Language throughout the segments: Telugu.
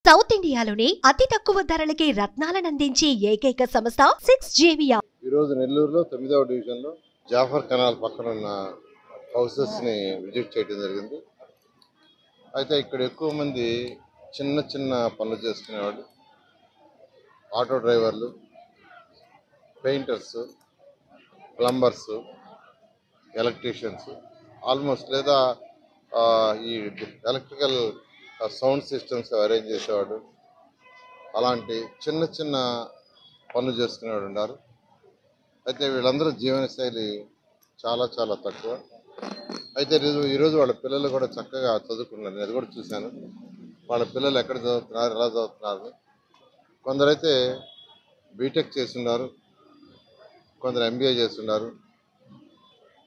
సౌత్ ఇండియాలోనే అతి తక్కువ ధరలకి రత్నాలనందించే ఏకైక సంస్థ 6JVR. ఈ రోజు నెల్లూరులో 9వ డివిజన్లో జాఫర్ కెనాల్ పక్కన ఉన్న హౌసెస్ని విజిట్ చేయడం జరిగింది. అయితే ఇక్కడ ఎక్కువ మంది చిన్న చిన్న పనులు చేసుకునేవాళ్ళు, ఆటో డ్రైవర్లు, పెయింటర్స్, ప్లంబర్స్, ఎలక్ట్రీషియన్స్, ఆల్మోస్ట్ లేదా ఈ ఎలక్ట్రికల్ సౌండ్ సిస్టమ్స్ అరేంజ్ చేసేవాడు, అలాంటి చిన్న చిన్న పనులు చేసుకునేవాడు ఉన్నారు. అయితే వీళ్ళందరూ జీవనశైలి చాలా చాలా తక్కువ. అయితే ఈరోజు వాళ్ళ పిల్లలు కూడా చక్కగా చదువుకున్నారు. నేను అది కూడా చూశాను. వాళ్ళ పిల్లలు ఎక్కడ చదువుతున్నారు, ఎలా చదువుతున్నారు. కొందరైతే బీటెక్ చేస్తున్నారు, కొందరు MBA చేస్తున్నారు.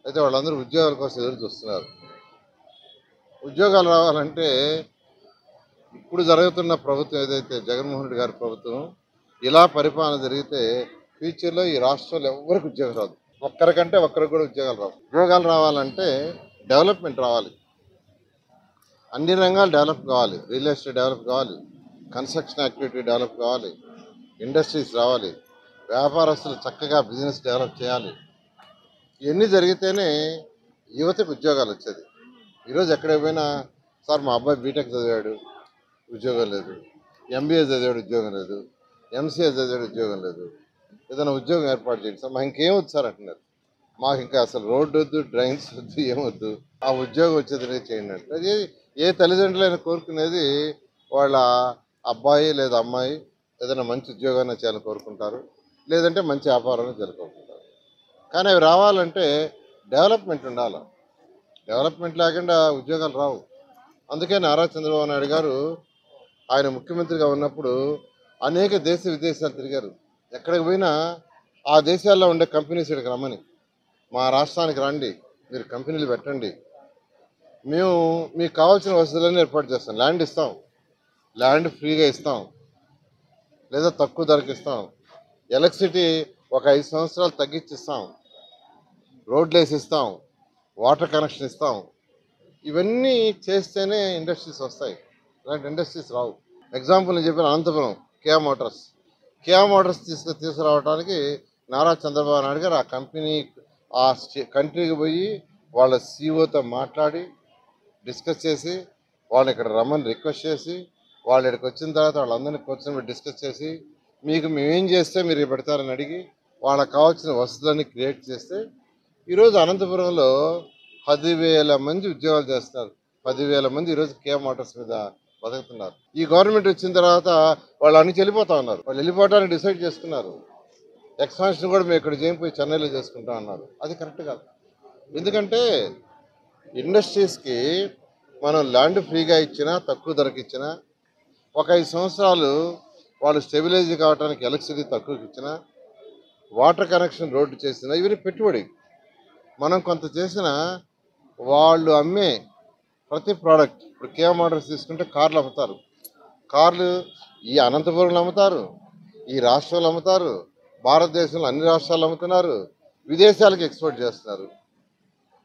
అయితే వాళ్ళందరూ ఉద్యోగాల కోసం ఎదురు చూస్తున్నారు. ఉద్యోగాలు రావాలంటే ఇప్పుడు జరుగుతున్న ప్రభుత్వం ఏదైతే జగన్మోహన్ రెడ్డి గారి ప్రభుత్వం ఇలా పరిపాలన జరిగితే ఫ్యూచర్లో ఈ రాష్ట్రంలో ఎవరికి ఉద్యోగం రాదు. ఒక్కరికంటే ఒక్కరికి కూడా ఉద్యోగాలు రావు. ఉద్యోగాలు రావాలంటే డెవలప్మెంట్ రావాలి, అన్ని రంగాలు డెవలప్ కావాలి. రియల్ ఎస్టేట్ డెవలప్ కావాలి, కన్స్ట్రక్షన్ యాక్టివిటీ డెవలప్ కావాలి, ఇండస్ట్రీస్ రావాలి, వ్యాపారస్తులు చక్కగా బిజినెస్ డెవలప్ చేయాలి. ఇవన్నీ జరిగితేనే యువతకు ఉద్యోగాలు వచ్చేది. ఈరోజు ఎక్కడికి పోయినా సార్ మా అబ్బాయి బీటెక్ చదివాడు, ఉద్యోగం లేదు, MBA చదివాడు, ఉద్యోగం లేదు, MCA చదివాడు, ఉద్యోగం లేదు, ఏదైనా ఉద్యోగం ఏర్పాటు చేయండి సార్. మాకు ఇంకేం వద్దు సార్ అంటున్నారు. మాకు ఇంకా అసలు రోడ్డు వద్దు, డ్రైన్స్ వద్దు, ఏమొద్దు, ఆ ఉద్యోగం వచ్చేది చేయండి అంటే అది ఏ తల్లిదండ్రులైనా కోరుకునేది వాళ్ళ అబ్బాయి లేదా అమ్మాయి ఏదైనా మంచి ఉద్యోగాన్ని చేయాలని కోరుకుంటారు, లేదంటే మంచి వ్యాపారాన్ని చేయాలనుకుంటారు. కానీ అవి రావాలంటే డెవలప్మెంట్ ఉండాలి. డెవలప్మెంట్ లేకుండా ఉద్యోగాలు రావు. అందుకే నారా చంద్రబాబు నాయుడు గారు ఆయన ముఖ్యమంత్రిగా ఉన్నప్పుడు అనేక దేశ విదేశాలు తిరిగారు. ఎక్కడికి పోయినా ఆ దేశాల్లో ఉండే కంపెనీస్ ఇక్కడికి రమ్మని, మా రాష్ట్రానికి రండి, మీరు కంపెనీలు పెట్టండి, మేము మీకు కావాల్సిన వసతులన్నీ ఏర్పాటు చేస్తాం, ల్యాండ్ ఇస్తాం, ల్యాండ్ ఫ్రీగా ఇస్తాం లేదా తక్కువ ధరకు ఇస్తాం, ఎలక్ట్రిసిటీ ఒక 5 సంవత్సరాలు తగ్గించిస్తాం, రోడ్లు వేసి ఇస్తాం, వాటర్ కనెక్షన్ ఇస్తాం. ఇవన్నీ చేస్తేనే ఇండస్ట్రీస్ వస్తాయి. ఇలాంటి ఇండస్ట్రీస్ రావు. ఎగ్జాంపుల్ నేను చెప్పిన అనంతపురం కియా మోటార్స్ తీసుకురావడానికి నారా చంద్రబాబు నాయుడు గారు ఆ కంపెనీ ఆ కంట్రీకి పోయి వాళ్ళ CEOతో మాట్లాడి డిస్కస్ చేసి వాళ్ళని ఇక్కడ రమ్మని రిక్వెస్ట్ చేసి వాళ్ళు ఇక్కడికి వచ్చిన తర్వాత వాళ్ళందరినీ కూర్చొని డిస్కస్ చేసి మీకు మేమేం చేస్తే మీరు పెడతారని అడిగి వాళ్ళకి కావాల్సిన వసతులన్నీ క్రియేట్ చేస్తే ఈరోజు అనంతపురంలో 10,000 మంది ఉద్యోగాలు చేస్తున్నారు. 10,000 మంది ఈరోజు కియా మోటార్స్ మీద బతుకుతున్నారు. ఈ గవర్నమెంట్ వచ్చిన తర్వాత వాళ్ళు అన్ని వెళ్ళిపోతా ఉన్నారు. వాళ్ళు వెళ్ళిపోవడానికి డిసైడ్ చేసుకున్నారు. ఎక్స్పాన్షన్ కూడా మేము ఇక్కడ చేయకపోయి చెన్నైలో చేసుకుంటాం అన్నారు. అది కరెక్ట్ కాదు. ఎందుకంటే ఇండస్ట్రీస్కి మనం ల్యాండ్ ఫ్రీగా ఇచ్చినా, తక్కువ ధరకు ఇచ్చినా, ఒక 5 సంవత్సరాలు వాళ్ళు స్టెబిలైజ్ కావడానికి ఎలక్ట్రిసిటీ తక్కువకి ఇచ్చినా, వాటర్ కనెక్షన్ రోడ్డు చేసినా, ఇవన్నీ పెట్టుబడి. మనం కొంత చేసిన వాళ్ళు అమ్మే ప్రతి ప్రోడక్ట్, ఇప్పుడు కియా మోటార్స్ తీసుకుంటే కార్లు అమ్ముతారు. కార్లు ఈ అనంతపురంలో అమ్ముతారు, ఈ రాష్ట్రంలో అమ్ముతారు, భారతదేశంలో అన్ని రాష్ట్రాల్లో అమ్ముతున్నారు, విదేశాలకు ఎక్స్పోర్ట్ చేస్తున్నారు.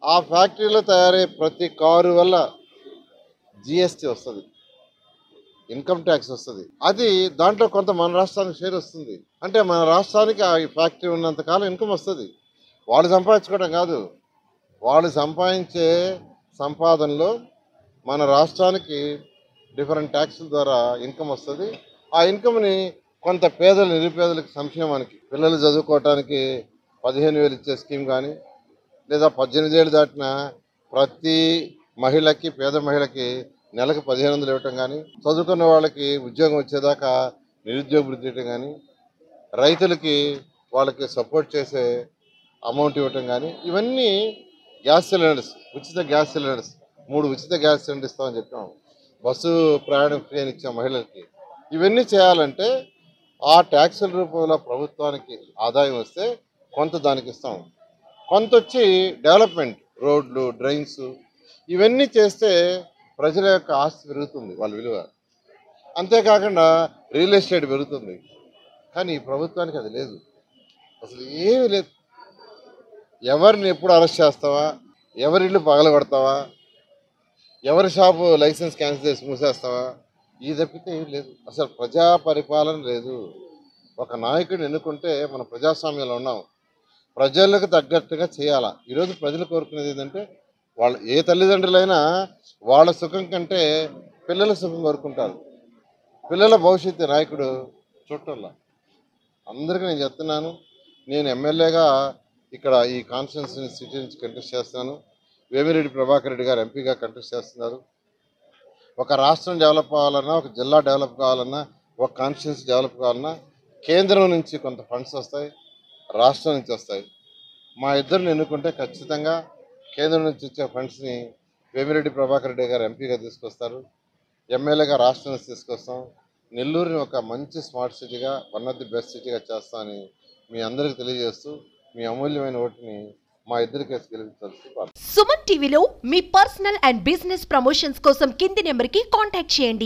ఆ ఫ్యాక్టరీలో తయారయ్యే ప్రతి కారు వల్ల GST వస్తుంది, ఇన్కమ్ ట్యాక్స్ వస్తుంది. అది దాంట్లో కొంత మన రాష్ట్రానికి షేర్ వస్తుంది. అంటే మన రాష్ట్రానికి ఆ ఫ్యాక్టరీ ఉన్నంతకాలం ఇన్కమ్ వస్తుంది. వాళ్ళు సంపాదించుకోవడం కాదు, వాళ్ళు సంపాదించే సంపాదనలో మన రాష్ట్రానికి డిఫరెంట్ ట్యాక్సుల ద్వారా ఇన్కమ్ వస్తుంది. ఆ ఇన్కమ్ని కొంత నిరుపేదలకు సంక్షేమానికి, పిల్లలు చదువుకోవటానికి 15,000 ఇచ్చే స్కీమ్ కానీ, లేదా 18 ఏళ్ళు దాటిన ప్రతి మహిళకి, పేద మహిళకి నెలకు 1,500 ఇవ్వటం కానీ, చదువుకున్న వాళ్ళకి ఉద్యోగం వచ్చేదాకా నిరుద్యోగ వృద్ధి ఇవ్వటం కానీ, రైతులకి వాళ్ళకి సపోర్ట్ చేసే అమౌంట్ ఇవ్వటం కానీ, ఇవన్నీ గ్యాస్ సిలిండర్స్, ఉచిత గ్యాస్ సిలిండర్స్ 3 ఉచిత గ్యాస్ సిలిండర్ ఇస్తామని చెప్పాం. బస్సు ప్రయాణం ఫ్రీ అని ఇచ్చాం మహిళలకి. ఇవన్నీ చేయాలంటే ఆ ట్యాక్సుల రూపంలో ప్రభుత్వానికి ఆదాయం వస్తే కొంత దానికి ఇస్తాం, కొంత వచ్చి డెవలప్మెంట్, రోడ్లు, డ్రైన్స్, ఇవన్నీ చేస్తే ప్రజల యొక్క ఆస్తి పెరుగుతుంది, వాళ్ళ విలువ. అంతేకాకుండా రియల్ ఎస్టేట్ పెరుగుతుంది. కానీ ఈ ప్రభుత్వానికి అది లేదు, అసలు ఏమీ లేదు. ఎవరిని ఎప్పుడు అరెస్ట్ చేస్తావా, ఎవరి ఇల్లు పగలగొడతావా, ఎవరి షాపు లైసెన్స్ క్యాన్సిల్ చేసి మూసేస్తావా, ఈ తప్పితే ఏం లేదు. అసలు ప్రజా పరిపాలన లేదు. ఒక నాయకుడిని ఎన్నుకుంటే మనం ప్రజాస్వామ్యంలో ఉన్నాం. ప్రజలకు తగ్గట్టుగా చేయాలా. ఈరోజు ప్రజలు కోరుకునేది ఏంటంటే వాళ్ళు ఏ తల్లిదండ్రులైనా వాళ్ళ సుఖం కంటే పిల్లల సుఖం కోరుకుంటారు. పిల్లల భవిష్యత్తు నాయకుడు చూడటంలా. అందరికీ నేను చెప్తున్నాను. నేను ఎమ్మెల్యేగా ఇక్కడ ఈ కాన్స్టిట్యున్సీ సిటీ నుంచి కంటెస్ట్ చేస్తున్నాను. వేమిరెడ్డి ప్రభాకర్ రెడ్డి గారు ఎంపీగా కంటెస్ట్ చేస్తున్నారు. ఒక రాష్ట్రం డెవలప్ కావాలన్నా, ఒక జిల్లా డెవలప్ కావాలన్నా, ఒక కాన్స్టిట్యున్సీ డెవలప్ కావాలన్నా కేంద్రం నుంచి కొంత ఫండ్స్ వస్తాయి, రాష్ట్రం నుంచి వస్తాయి. మా ఇద్దరిని ఎన్నుకుంటే ఖచ్చితంగా కేంద్రం నుంచి వచ్చే ఫండ్స్ని వేమిరెడ్డి ప్రభాకర్ రెడ్డి గారు ఎంపీగా తీసుకొస్తారు. ఎమ్మెల్యేగా రాష్ట్రం నుంచి తీసుకొస్తాం. నెల్లూరుని ఒక మంచి స్మార్ట్ సిటీగా, వన్ ఆఫ్ ది బెస్ట్ సిటీగా చేస్తామని మీ అందరికీ తెలియజేస్తూ మీ అమూల్యమైన ఓటుని మా ఇద్దరి కేసు గెలిపించాల్సి సుమన్ టీవీలో మీ పర్సనల్ అండ్ బిజినెస్ ప్రమోషన్స్ కోసం కింది నెంబర్కి కాంటాక్ట్ చేయండి.